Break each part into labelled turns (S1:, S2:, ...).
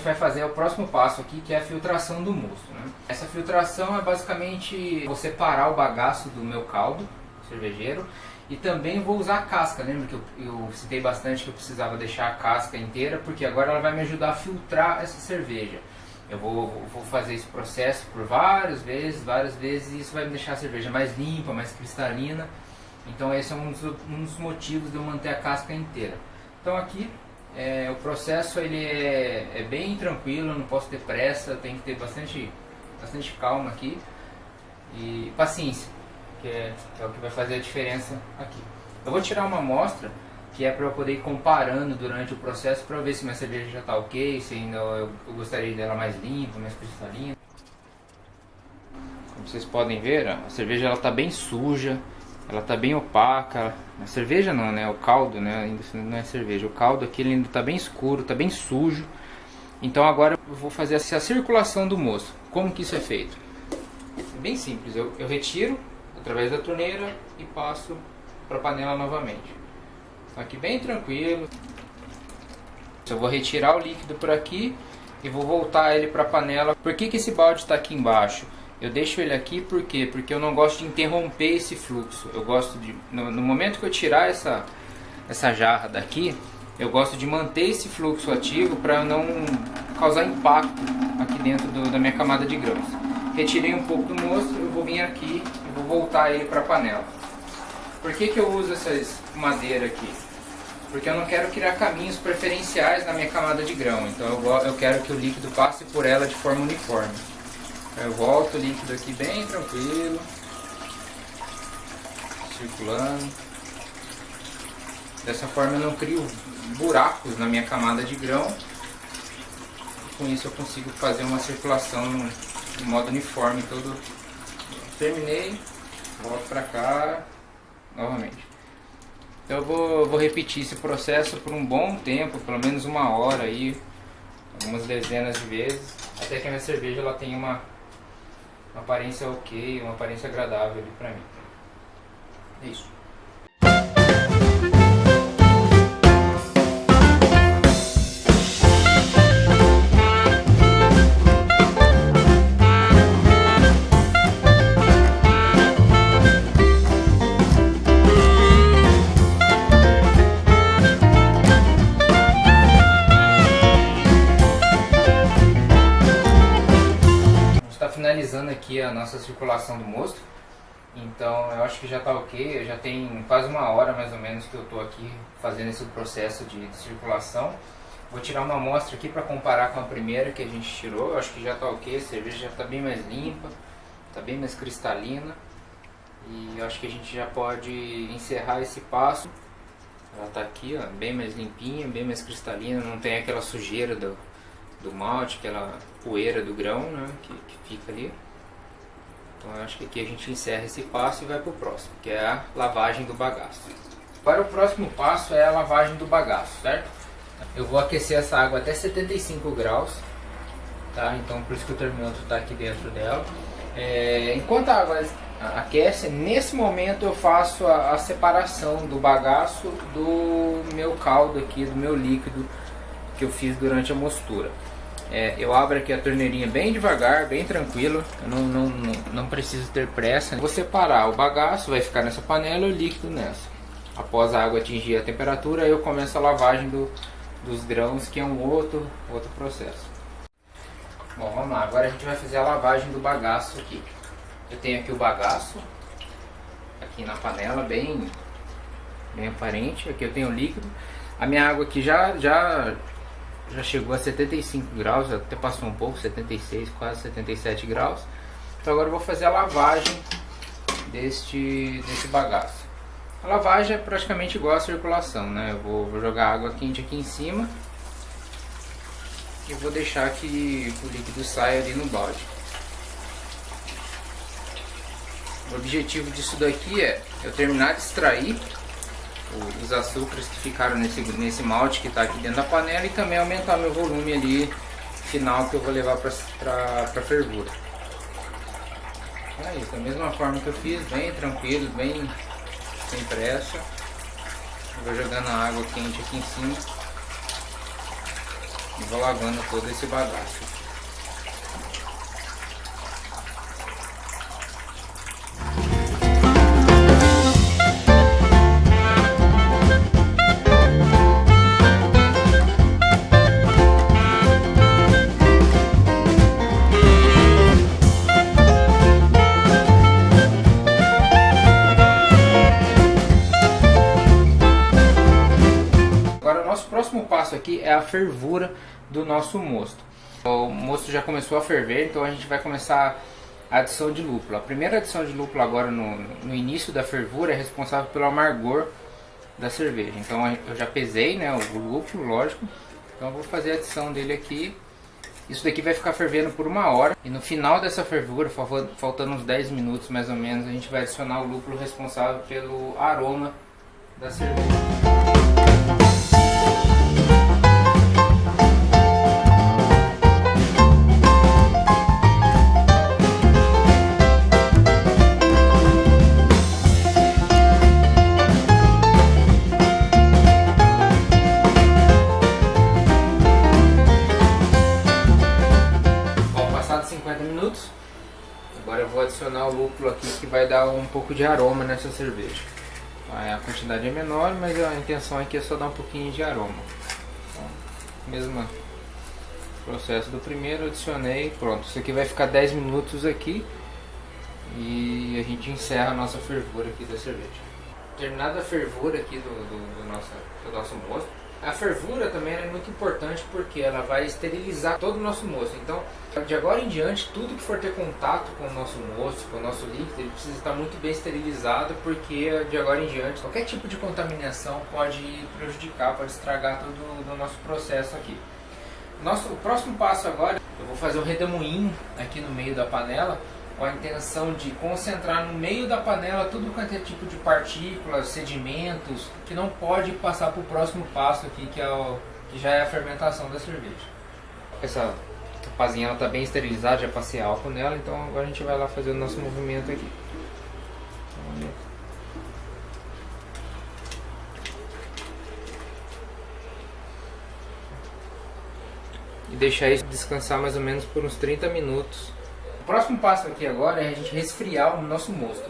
S1: vai fazer é o próximo passo aqui, que é a filtração do mosto, né? Essa filtração é basicamente vou separar o bagaço do meu caldo cervejeiro e também vou usar a casca. Lembra que eu citei bastante que eu precisava deixar a casca inteira, porque agora ela vai me ajudar a filtrar essa cerveja. Eu vou fazer esse processo por várias vezes, e isso vai me deixar a cerveja mais limpa, mais cristalina. Então esse é um dos motivos de eu manter a casca inteira. Então aqui o processo ele é bem tranquilo, não posso ter pressa, tem que ter bastante calma aqui e paciência, que é o que vai fazer a diferença aqui. Eu vou tirar uma amostra, que é para eu poder ir comparando durante o processo para ver se minha cerveja já está ok, se ainda eu gostaria dela mais limpa, mais cristalina. Como vocês podem ver, a cerveja está bem suja, ela está bem opaca. A cerveja não, né? O caldo, né? Ainda não é cerveja. O caldo aqui ele ainda está bem escuro, está bem sujo. Então agora eu vou fazer a circulação do mosto. Como que isso é feito? É bem simples. Eu retiro através da torneira e passo para a panela novamente. Então aqui bem tranquilo. Eu vou retirar o líquido por aqui e vou voltar ele para a panela. Por que esse balde está aqui embaixo? Eu deixo ele aqui por quê? Porque eu não gosto de interromper esse fluxo. Eu gosto de, no momento que eu tirar essa jarra daqui, eu gosto de manter esse fluxo ativo para não causar impacto aqui dentro da minha camada de grãos. Retirei um pouco do mosto, eu vou vir aqui e vou voltar ele para a panela. Por que eu uso essa madeira aqui? Porque eu não quero criar caminhos preferenciais na minha camada de grão. Então eu quero que o líquido passe por ela de forma uniforme. Eu volto o líquido aqui bem tranquilo, circulando. Dessa forma eu não crio buracos na minha camada de grão. Com isso eu consigo fazer uma circulação de modo uniforme todo. Terminei, volto para cá novamente. Então eu vou repetir esse processo por um bom tempo, pelo menos 1 hora aí, algumas dezenas de vezes, até que a minha cerveja ela tenha uma aparência ok, uma aparência agradável ali pra mim. É isso. Finalizando aqui a nossa circulação do mosto, então eu acho que já está ok. Já tem quase 1 hora mais ou menos que eu estou aqui fazendo esse processo de circulação. Vou tirar uma amostra aqui para comparar com a primeira que a gente tirou. Eu acho que já está ok, a cerveja já está bem mais limpa, está bem mais cristalina e eu acho que a gente já pode encerrar esse passo. Ela está aqui, ó, bem mais limpinha, bem mais cristalina, não tem aquela sujeira do malte, aquela poeira do grão, né, que fica ali. Então eu acho que aqui a gente encerra esse passo e vai para o próximo, que é a lavagem do bagaço. Agora o próximo passo é a lavagem do bagaço, certo? Eu vou aquecer essa água até 75 graus, tá? Então por isso que o termômetro está aqui dentro dela. Enquanto a água aquece, nesse momento eu faço a separação do bagaço do meu caldo aqui, do meu líquido que eu fiz durante a mostura. Eu abro aqui a torneirinha bem devagar, bem tranquilo, eu não preciso ter pressa. Vou separar o bagaço, vai ficar nessa panela e o líquido nessa. Após a água atingir a temperatura, eu começo a lavagem dos grãos, que é um outro processo. Bom, vamos lá, agora a gente vai fazer a lavagem do bagaço aqui. Eu tenho aqui o bagaço, aqui na panela, bem aparente. Aqui eu tenho o líquido. A minha água aqui já chegou a 75 graus, até passou um pouco, 76, quase 77 graus. Então agora eu vou fazer a lavagem desse bagaço. A lavagem é praticamente igual à circulação, né? Eu vou jogar água quente aqui em cima e vou deixar que o líquido saia ali no balde. O objetivo disso daqui é eu terminar de extrair os açúcares que ficaram nesse malte que está aqui dentro da panela e também aumentar meu volume ali final que eu vou levar para fervura. É isso, da mesma forma que eu fiz, bem tranquilo, bem sem pressa. Eu vou jogando a água quente aqui em cima. E vou lavando todo esse bagaço. Nosso próximo passo aqui é a fervura do nosso mosto. O mosto já começou a ferver, então a gente vai começar a adição de lúpulo. A primeira adição de lúpulo agora no início da fervura é responsável pelo amargor da cerveja. Então eu já pesei, né, o lúpulo, lógico. Então eu vou fazer a adição dele aqui. Isso daqui vai ficar fervendo por 1 hora. E no final dessa fervura, faltando uns 10 minutos mais ou menos, a gente vai adicionar o lúpulo responsável pelo aroma da cerveja. Agora eu vou adicionar o lúpulo aqui, que vai dar um pouco de aroma nessa cerveja. A quantidade é menor, mas a intenção aqui é só dar um pouquinho de aroma. Então, mesmo processo do primeiro, adicionei, pronto. Isso aqui vai ficar 10 minutos aqui e a gente encerra a nossa fervura aqui da cerveja. Terminada a fervura aqui do nosso mosto. A fervura também é muito importante porque ela vai esterilizar todo o nosso mosto. Então, de agora em diante, tudo que for ter contato com o nosso mosto, com o nosso líquido, ele precisa estar muito bem esterilizado, porque de agora em diante, qualquer tipo de contaminação pode prejudicar, pode estragar todo o nosso processo aqui. O próximo passo agora, eu vou fazer um redemoinho aqui no meio da panela, com a intenção de concentrar no meio da panela tudo quanto é tipo de partículas, sedimentos, que não pode passar para o próximo passo aqui, que já é a fermentação da cerveja. Essa tapazinha está bem esterilizada, já passei álcool nela, então agora a gente vai lá fazer o nosso movimento aqui. E deixar isso descansar mais ou menos por uns 30 minutos. O próximo passo aqui agora é a gente resfriar o nosso mosto.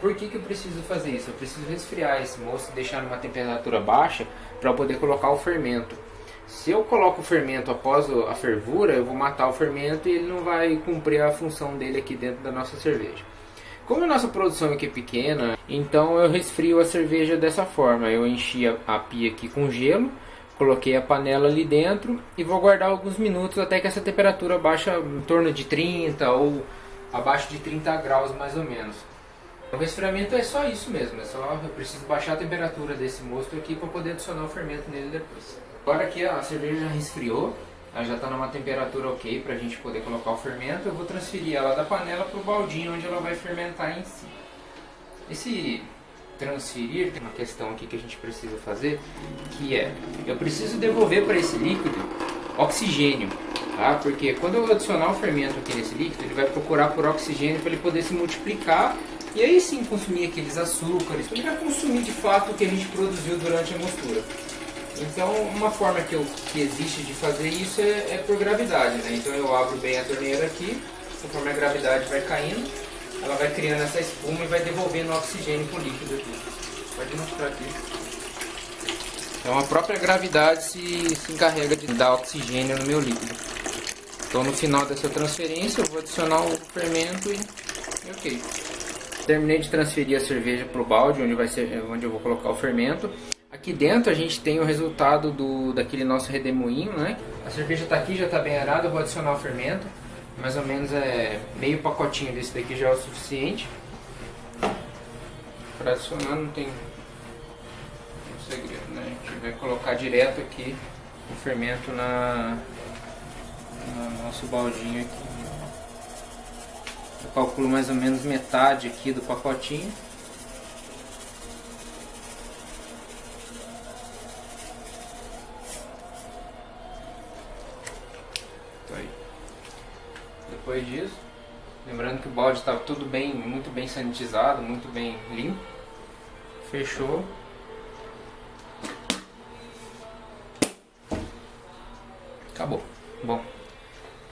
S1: Por que eu preciso fazer isso? Eu preciso resfriar esse mosto e deixar numa temperatura baixa para poder colocar o fermento. Se eu coloco o fermento após a fervura, eu vou matar o fermento e ele não vai cumprir a função dele aqui dentro da nossa cerveja. Como a nossa produção aqui é pequena, então eu resfrio a cerveja dessa forma. Eu enchi a pia aqui com gelo, coloquei a panela ali dentro e vou guardar alguns minutos até que essa temperatura baixa em torno de 30 ou abaixo de 30 graus mais ou menos. O resfriamento é só isso mesmo, eu preciso baixar a temperatura desse mosto aqui para poder adicionar o fermento nele depois. Agora que a cerveja já resfriou, ela já está numa temperatura ok para a gente poder colocar o fermento, eu vou transferir ela da panela para o baldinho onde ela vai fermentar em si. Esse transferir, tem uma questão aqui que a gente precisa fazer, que é, eu preciso devolver para esse líquido oxigênio, tá? Porque quando eu adicionar o fermento aqui nesse líquido, ele vai procurar por oxigênio para ele poder se multiplicar e aí sim consumir aqueles açúcares, ele vai consumir de fato o que a gente produziu durante a mostura. Então uma forma que existe de fazer isso é por gravidade, né? Então eu abro bem a torneira aqui, conforme a gravidade vai caindo, ela vai criando essa espuma e vai devolvendo o oxigênio para o líquido aqui. Pode mostrar aqui. Então a própria gravidade se encarrega de dar oxigênio no meu líquido. Então no final dessa transferência eu vou adicionar o fermento e ok. Terminei de transferir a cerveja para o balde, onde eu vou colocar o fermento. Aqui dentro a gente tem o resultado daquele nosso redemoinho, né? A cerveja está aqui, já está bem arada, eu vou adicionar o fermento. Mais ou menos meio pacotinho desse daqui já é o suficiente. Para adicionar não tem segredo, né? A gente vai colocar direto aqui o fermento no nosso baldinho aqui. Eu calculo mais ou menos metade aqui do pacotinho. Depois disso, lembrando que o balde estava tudo bem, muito bem sanitizado, muito bem limpo. Fechou.
S2: Acabou.
S1: Bom,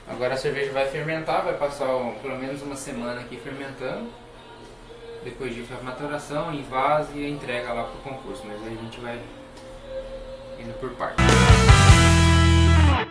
S1: agora a cerveja vai fermentar, vai passar pelo menos uma semana aqui fermentando. Depois disso faz maturação, invase e entrega lá pro concurso, mas aí a gente vai indo por partes.